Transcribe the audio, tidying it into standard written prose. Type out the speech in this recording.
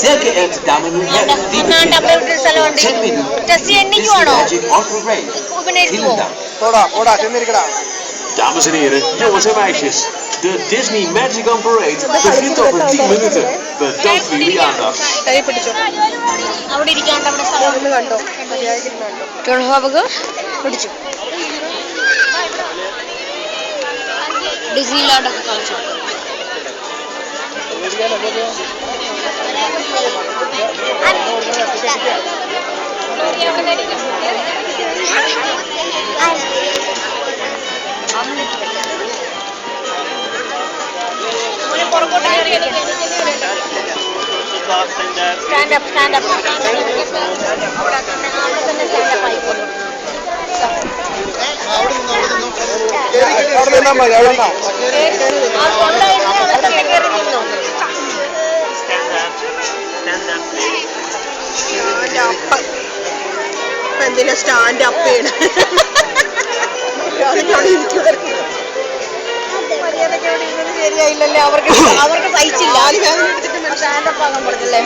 Sehr geehrte Damen und Herren, liebe Kinder, check mit This Magic Auto Rail. Vielen Dank. Dames en heren, jongens en meisjes. De Disney Magic on Parade begint over 10 minuten. Bedankt voor jullie aandacht. ഡിസ്നിലാൻഡൊക്കെ കളിച്ചു standup എന്തിനാ stand up ചെയ്യണം ശരിയായില്ലല്ലേ അവർക്ക് സഹിച്ചില്ല standup ആകാൻ പറഞ്ഞല്ലേ